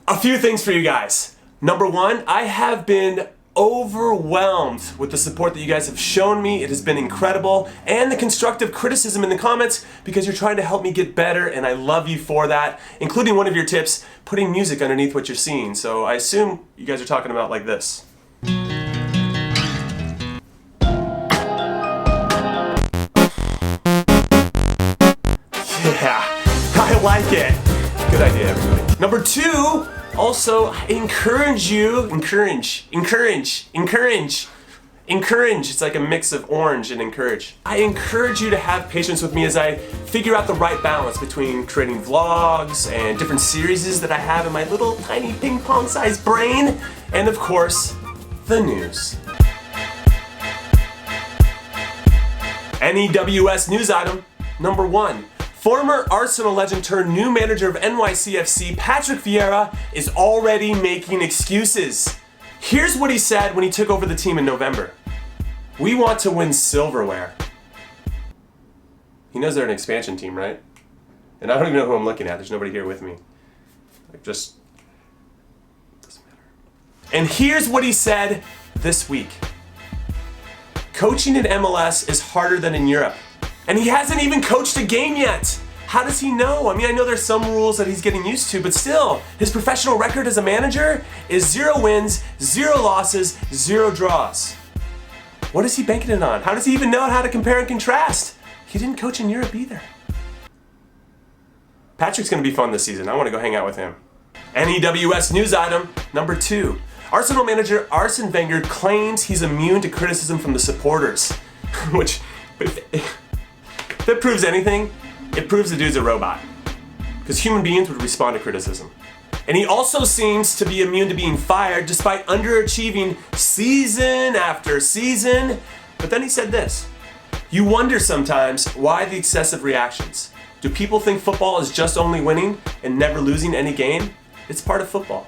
A few things for you guys. Number one, I have been overwhelmed with the support that you guys have shown me. It has been incredible, and the constructive criticism in the comments, because you're trying to help me get better, and I love you for that, including one of your tips, putting music underneath what you're seeing. So I assume you guys are talking about like this. Yeah, I like it. Good idea, everybody. Number two, also, I encourage you, encourage. It's like a mix of orange and encourage. I encourage you to have patience with me as I figure out the right balance between creating vlogs and different series that I have in my little tiny ping pong sized brain, and of course, the news. NEWS news item number one. Former Arsenal legend turned new manager of NYCFC, Patrick Vieira, is already making excuses. Here's what he said when he took over the team in November. We want to win silverware. He knows they're an expansion team, right? And I don't even know who I'm looking at. There's nobody here with me. Doesn't matter. And here's what he said this week. Coaching in MLS is harder than in Europe. And he hasn't even coached a game yet. How does he know? I mean, I know there's some rules that he's getting used to, but still, his professional record as a manager is 0 wins, 0 losses, 0 draws. What is he banking it on? How does he even know how to compare and contrast? He didn't coach in Europe either. Patrick's gonna be fun this season. I wanna go hang out with him. NEWS news item number two. Arsenal manager Arsene Wenger claims he's immune to criticism from the supporters, which, if it proves anything, it proves the dude's a robot. Because human beings would respond to criticism. And he also seems to be immune to being fired despite underachieving season after season. But then he said this. You wonder sometimes why the excessive reactions. Do people think football is just only winning and never losing any game? It's part of football.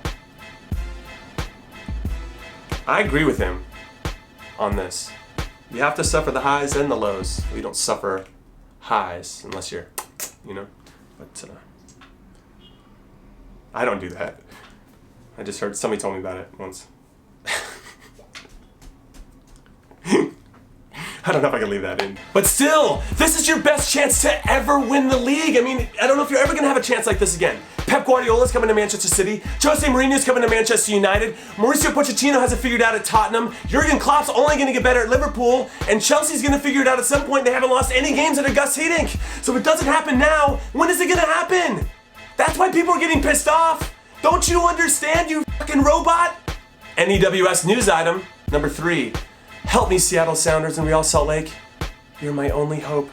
I agree with him on this. You have to suffer the highs and the lows. You don't suffer highs unless you're, but I don't do that. I just heard somebody told me about it once. I don't know if I can leave that in. But still, this is your best chance to ever win the league. I mean, I don't know if you're ever gonna have a chance like this again. Pep Guardiola's coming to Manchester City. Jose Mourinho's coming to Manchester United. Mauricio Pochettino has it figured out at Tottenham. Jurgen Klopp's only gonna get better at Liverpool. And Chelsea's gonna figure it out at some point. They haven't lost any games under Gus Hiddink. So if it doesn't happen now, when is it gonna happen? That's why people are getting pissed off. Don't you understand, you fucking robot? NEWS news item number three. Help me, Seattle Sounders and Real Salt Lake. You're my only hope.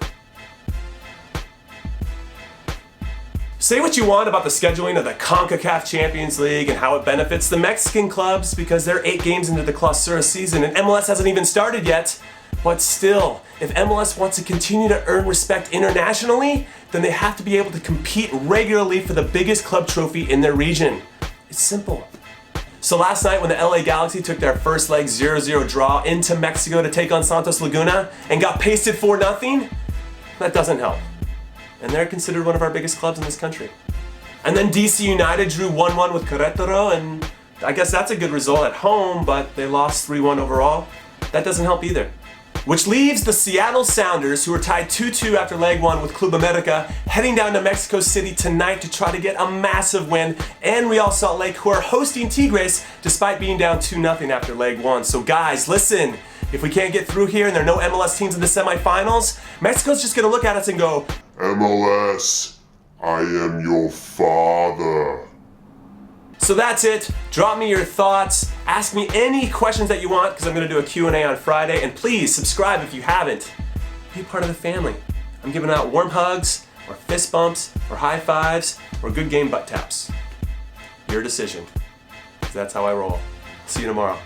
Say what you want about the scheduling of the CONCACAF Champions League and how it benefits the Mexican clubs because they're 8 games into the Clausura season and MLS hasn't even started yet. But still, if MLS wants to continue to earn respect internationally, then they have to be able to compete regularly for the biggest club trophy in their region. It's simple. So last night when the LA Galaxy took their first leg 0-0 draw into Mexico to take on Santos Laguna and got pasted 4-0, that doesn't help. And they're considered one of our biggest clubs in this country. And then DC United drew 1-1 with Querétaro, and I guess that's a good result at home, but they lost 3-1 overall. That doesn't help either. Which leaves the Seattle Sounders, who are tied 2-2 after leg 1 with Club America, heading down to Mexico City tonight to try to get a massive win, and Real Salt Lake, who are hosting Tigres despite being down 2-0 after leg 1. So guys, listen, if we can't get through here and there are no MLS teams in the semifinals, Mexico's just gonna look at us and go, MLS, I am your father. So that's it. Drop me your thoughts. Ask me any questions that you want because I'm going to do a Q&A on Friday. And please subscribe if you haven't. Be part of the family. I'm giving out warm hugs or fist bumps or high fives or good game butt taps. Your decision. 'Cause that's how I roll. See you tomorrow.